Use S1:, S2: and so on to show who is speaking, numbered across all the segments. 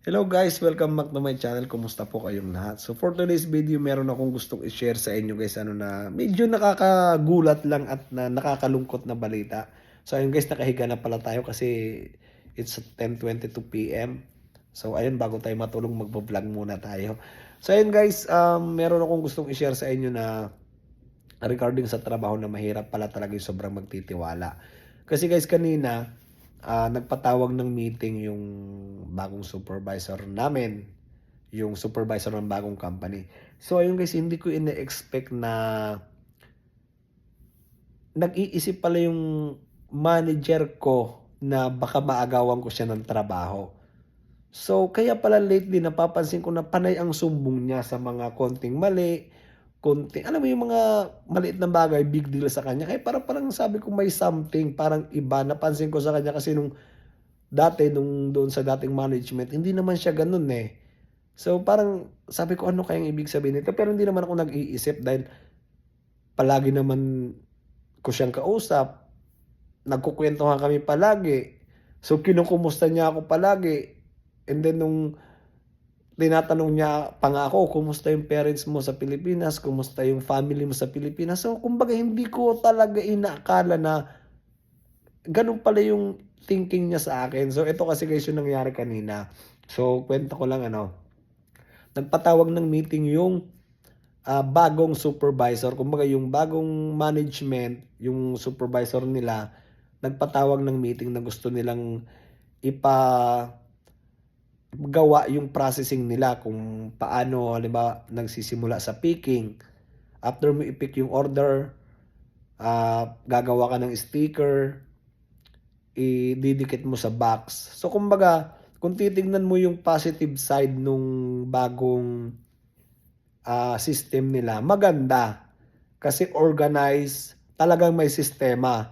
S1: Hello guys, welcome back to my channel. Kumusta po kayong lahat? So for today's video, meron akong gustong i-share sa inyo guys, na medyo nakakagulat lang at nakakalungkot na balita. So ayun guys, nakahiga na pala tayo kasi it's 10:22 PM. So ayun, bago tayo matulog, magbo-vlog muna tayo. So ayun guys, meron akong gustong i-share sa inyo na regarding sa trabaho na mahirap pala talaga yung sobrang magtitiwala. Kasi guys, kanina nagpatawag ng meeting yung bagong supervisor namin, yung supervisor ng bagong company. So ayun guys, hindi ko ine-expect na nag-iisip pala yung manager ko na baka maagawan ko siya ng trabaho. So kaya pala lately napapansin ko na panay ang sumbong niya sa mga konting mali, alam mo yung mga maliit na bagay, big deal sa kanya. Kaya parang sabi ko may something, parang iba. Napansin ko sa kanya kasi nung dati, nung doon sa dating management, hindi naman siya ganun eh. So parang sabi ko ano kayang ibig sabihin nito, pero hindi naman ako nag-iisip dahil palagi naman ko siyang kausap, nagkukwentuhan kami palagi. So kinukumusta niya ako palagi. And then nung tinatanong niya pa nga ako, kumusta yung parents mo sa Pilipinas, kumusta yung family mo sa Pilipinas. So kumbaga hindi ko talaga inaakala na ganun pala yung thinking niya sa akin. So ito kasi guys yung nangyari kanina. So kwento ko lang nagpatawag ng meeting yung bagong supervisor. Kumbaga yung bagong management, yung supervisor nila, nagpatawag ng meeting na gusto nilang gawa yung processing nila kung paano, halimbawa, nagsisimula sa picking. After mo i-pick yung order, gagawa ka ng sticker, ididikit mo sa box. So kumbaga, kung titignan mo yung positive side nung bagong system nila, maganda. Kasi organized, talagang may sistema.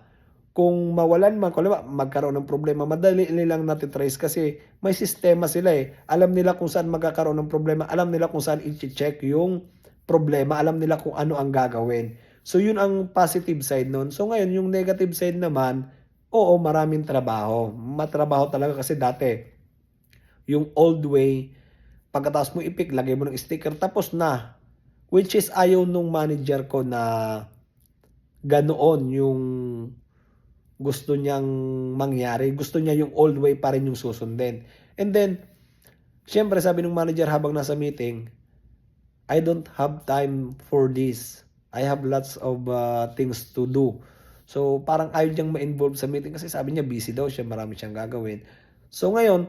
S1: Kung mawalan man, kung magkaroon ng problema, madali nilang natitrace kasi may sistema sila eh. Alam nila kung saan magkakaroon ng problema, alam nila kung saan i-check yung problema, alam nila kung ano ang gagawin. So yun ang positive side nun. So ngayon, yung negative side naman, oo, maraming trabaho. Matrabaho talaga kasi dati, yung old way, pagkatapos mo i-pick, lagay mo ng sticker, tapos na. Which is ayaw nung manager ko na ganoon yung gusto niyang mangyari. Gusto niya yung old way pa rin yung susundin. And then, syempre sabi ng manager habang nasa meeting, I don't have time for this. I have lots of things to do. So parang ayaw niyang ma-involve sa meeting kasi sabi niya busy daw siya, marami siyang gagawin. So ngayon,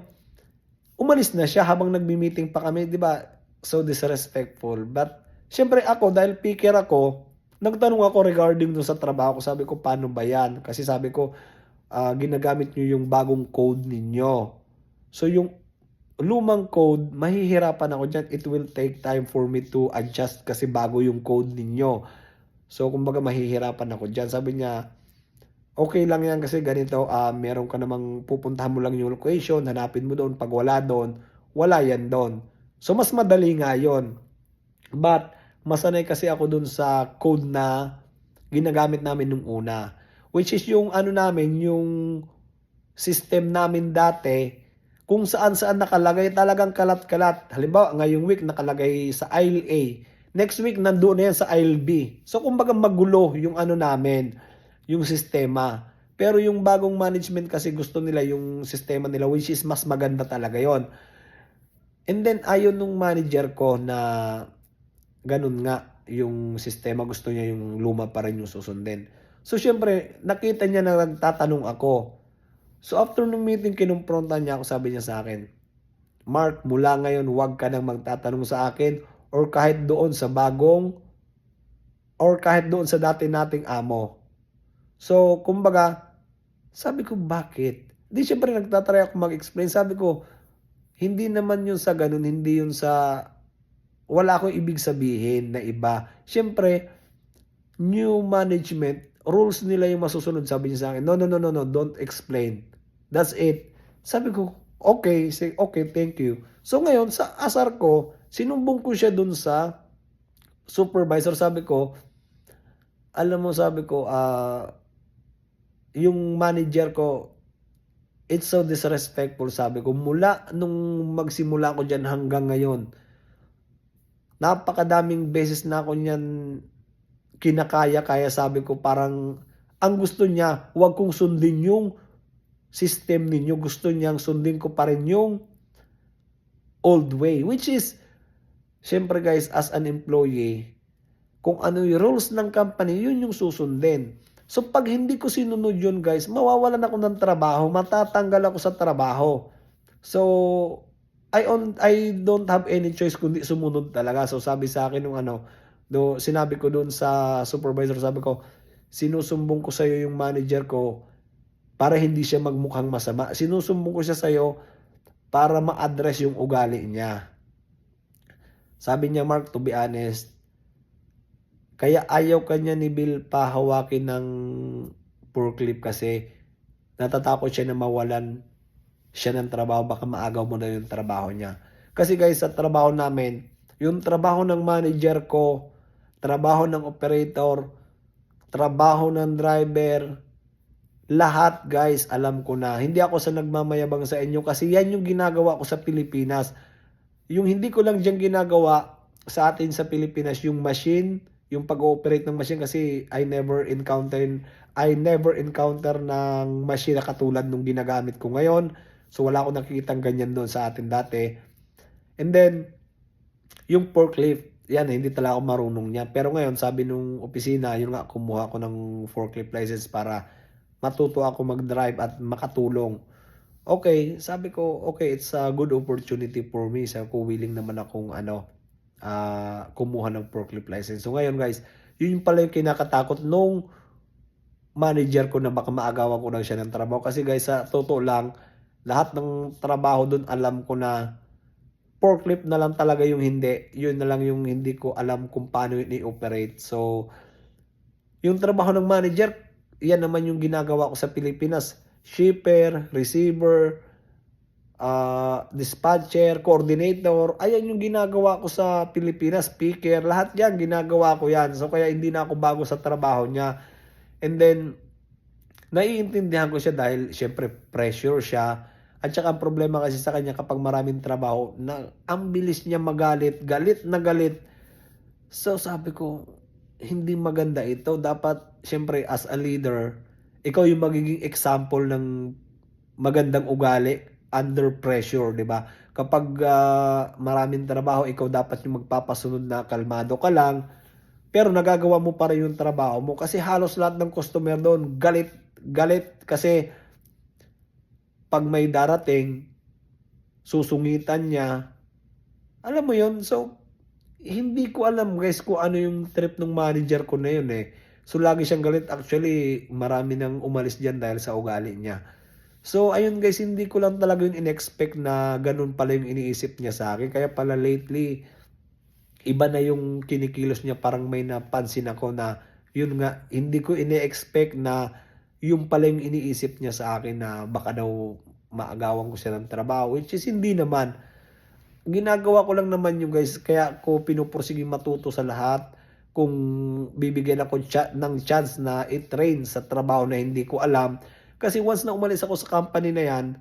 S1: umalis na siya habang nagmi-meeting pa kami, 'di ba? So disrespectful. But syempre ako dahil picker ako, nagtanong ako regarding dun sa trabaho ko. Sabi ko, paano ba 'yan? Kasi sabi ko, ginagamit niyo yung bagong code ninyo. So yung lumang code, mahihirapan ako diyan. It will take time for me to adjust kasi bago yung code ninyo. So kumbaga mahihirapan ako diyan. Sabi niya, okay lang yan kasi ganito, meron ka namang pupuntahan mo lang yung location, hanapin mo doon, pag wala doon, wala yan doon. So mas madali nga yun. But masanay kasi ako doon sa code na ginagamit namin nung una. Which is yung ano namin, yung system namin dati, kung saan-saan nakalagay talagang kalat-kalat. Halimbawa, ngayong week nakalagay sa aisle A. Next week, nandoon na yan sa aisle B. So, kumbaga magulo yung ano namin, yung sistema. Pero yung bagong management kasi gusto nila yung sistema nila, which is mas maganda talaga yon. And then, ayon nung manager ko na ganun nga, yung sistema gusto niya yung luma pa rin yung susundin. So, syempre, nakita niya na nagtatanong ako. So after nung meeting, kinumpronta niya ako, sabi niya sa akin, Mark, mula ngayon huwag ka nang magtatanong sa akin or kahit doon sa dati nating amo. So kumbaga, sabi ko bakit? Di syempre nagtatry ako mag-explain. Sabi ko, hindi naman yun sa ganun, hindi yun sa wala akong ibig sabihin na iba. Syempre, new management, rules nila yung masusunod. Sabi niya sa akin, no, no, no, no, no, don't explain. That's it. Sabi ko, okay, say, okay, thank you. So ngayon, sa asar ko, sinumbong ko siya dun sa supervisor. Sabi ko, alam mo, sabi ko, yung manager ko, It's so disrespectful, sabi ko. Mula nung magsimula ko diyan hanggang ngayon, napakadaming beses na ako niyan kinakaya-kaya, sabi ko parang ang gusto niya, wag kong sundin yung system ninyo, gusto niyang sundin ko pa rin yung old way. Which is, siyempre guys, as an employee, kung ano yung rules ng company, yun yung susundin. So pag hindi ko sinunod yun guys, mawawalan ako ng trabaho, matatanggal ako sa trabaho. So, I don't have any choice kundi sumunod talaga. So sabi sa akin nung sinabi ko doon sa supervisor, sabi ko, sinusumbong ko sa iyo yung manager ko para hindi siya magmukhang masama. Sinusumbong ko siya sa iyo para ma-address yung ugali niya. Sabi niya, Mark, to be honest, kaya ayaw kanya ni Bill pahawakin ng forklift kasi natatakot siya na mawalan siya ng trabaho, baka maagaw mo na yung trabaho niya. Kasi guys, sa trabaho namin, yung trabaho ng manager ko, trabaho ng operator, trabaho ng driver, lahat guys, alam ko na. Hindi ako sa nagmamayabang sa inyo kasi yan yung ginagawa ko sa Pilipinas. Yung hindi ko lang dyan ginagawa sa atin sa Pilipinas, yung machine, yung pag-ooperate ng machine kasi I never encounter ng machine na katulad nung ginagamit ko ngayon. So wala akong nakikitang ganyan doon sa atin dati. And then, yung forklift, yan, hindi talaga ako marunong niya. Pero ngayon, sabi nung opisina, yun nga, kumuha ko ng forklift license para matuto ako mag-drive at makatulong. Okay, sabi ko, okay, it's a good opportunity for me. Sabi ko, willing naman akong kumuha ng forklift license. So ngayon guys, yun pala yung kinakatakot nung manager ko na baka maagawan ko lang siya ng trabaho. Kasi guys, sa totoo lang, lahat ng trabaho dun alam ko na, forklift na lang talaga yung hindi. Yun na lang yung hindi ko alam kung paano yun i-operate. So, yung trabaho ng manager, yan naman yung ginagawa ko sa Pilipinas. Shipper, receiver, dispatcher, coordinator, ayan yung ginagawa ko sa Pilipinas, speaker, lahat yan, ginagawa ko yan. So, kaya hindi na ako bago sa trabaho niya. And then, naiintindihan ko siya dahil syempre pressure siya. At saka ang problema kasi sa kanya kapag maraming trabaho, na ang bilis niya magalit, galit na galit. So sabi ko, hindi maganda ito. Dapat syempre as a leader, ikaw yung magiging example ng magandang ugali under pressure, 'di ba? Kapag maraming trabaho, ikaw dapat yung magpapasunod na kalmado ka lang, pero nagagawa mo pa rin yung trabaho mo kasi halos lahat ng customer doon galit, galit kasi pag may darating, susungitan niya. Alam mo yun? So, hindi ko alam guys kung ano yung trip ng manager ko na yun eh. So, lagi siyang galit. Actually, marami nang umalis dyan dahil sa ugali niya. So, ayun guys, hindi ko lang talaga yung in-expect na ganun pala yung iniisip niya sa akin. Kaya pala lately, iba na yung kinikilos niya. Parang may napansin ako na, yun nga, hindi ko ini-expect na yung pala yung iniisip niya sa akin na baka daw maagawan ko siya ng trabaho. Which is hindi naman. Ginagawa ko lang naman yung guys, kaya ko pinupursige matuto sa lahat. Kung bibigyan ako ng chance na i-train sa trabaho na hindi ko alam. Kasi once na umalis ako sa company na yan,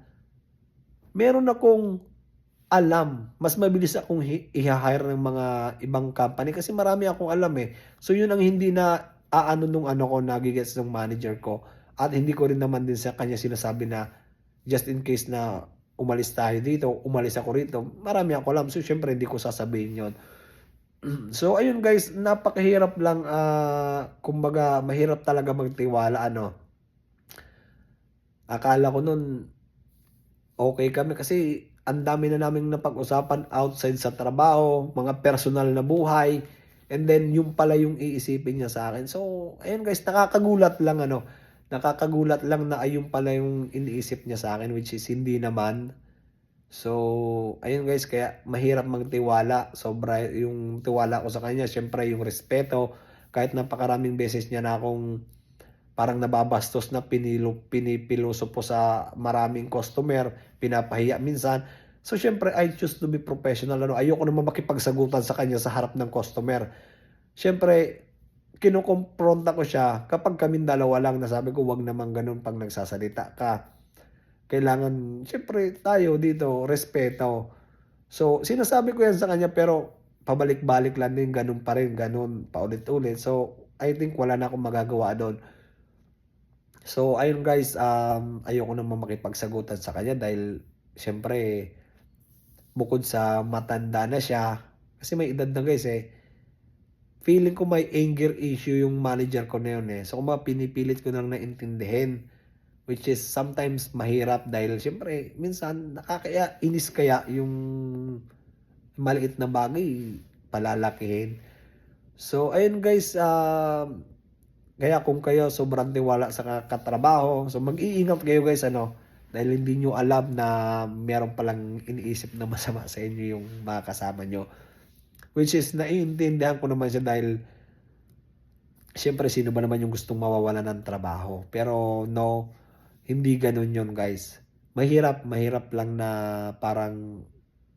S1: meron akong alam. Mas mabilis akong i-hire ng mga ibang company kasi marami akong alam eh. So yun ang hindi na aano nung ko nagigets ng manager ko. At hindi ko rin naman din sa kanya sinasabi na just in case na umalis tayo dito, umalis ako rito, marami ako alam. So syempre hindi ko sasabihin yon. So ayun guys, napakahirap lang, kumbaga mahirap talaga magtiwala Akala ko nun okay kami kasi ang dami na naming napag-usapan outside sa trabaho, mga personal na buhay, and then yung pala yung iisipin niya sa akin. So, ayun guys, nakakagulat lang na ayun pala yung iniisip niya sa akin, which is hindi naman. So, ayun guys, kaya mahirap magtiwala. Sobra yung tiwala ko sa kanya, syempre yung respeto, kahit napakaraming beses niya na akong parang nababastos na pinipiloso po sa maraming customer, pinapahiya minsan. So syempre I choose to be professional. Ayoko naman makipagsagutan sa kanya sa harap ng customer. Syempre kinukumpronta ko siya kapag kaming dalawa lang, na sabi ko wag naman ganun pag nagsasalita ka. kailangan siyempre tayo dito respeto. So, sinasabi ko yan sa kanya pero pabalik-balik lang din, ganun pa rin, ganun, paulit-ulit. So, I think wala na akong magagawa do'n. So, ayun guys, ayoko naman makipagsagutan sa kanya dahil siyempre bukod sa matanda na siya, kasi may edad na guys eh, feeling ko may anger issue yung manager ko na yun eh. So, kumbaga pinipilit ko lang na intindihin. Which is sometimes mahirap dahil siyempre minsan nakakainis kaya yung maliit na bagay palalakihin. So ayun guys, kaya kung kayo sobrang tiwala sa katrabaho, so mag-iingat kayo guys ano, dahil hindi niyo alam na meron palang iniisip na masama sa inyo yung mga kasama niyo. Which is naiintindihan ko naman siya dahil siyempre sino ba naman yung gustong mawawalan ng trabaho. Pero no, hindi gano'n 'yon guys. Mahirap lang na parang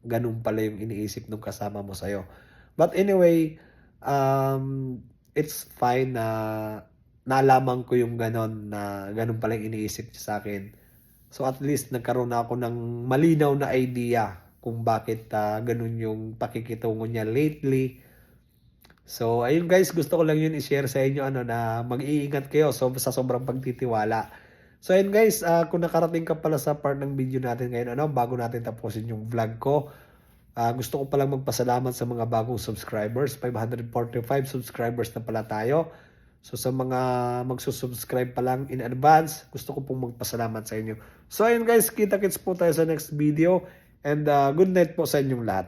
S1: gano'n pala yung iniisip nung kasama mo sa'yo. But anyway, it's fine na nalaman ko yung gano'n na gano'n pala yung iniisip niya sa'kin. So at least nagkaroon na ako ng malinaw na idea kung bakit, gano'n yung pakikitungo niya lately. So ayun guys, gusto ko lang yun i-share sa inyo ano na mag-iingat kayo sa sobrang pagtitiwala. So ayun guys, kung nakarating ka pala sa part ng video natin ngayon ano, bago natin tapusin yung vlog ko, gusto ko palang magpasalamat sa mga bagong subscribers. 545 subscribers na pala tayo. So sa mga magsusubscribe pa lang in advance, gusto ko pong magpasalamat sa inyo. So ayun guys, kita-kits po tayo sa next video and good night po sa inyong lahat.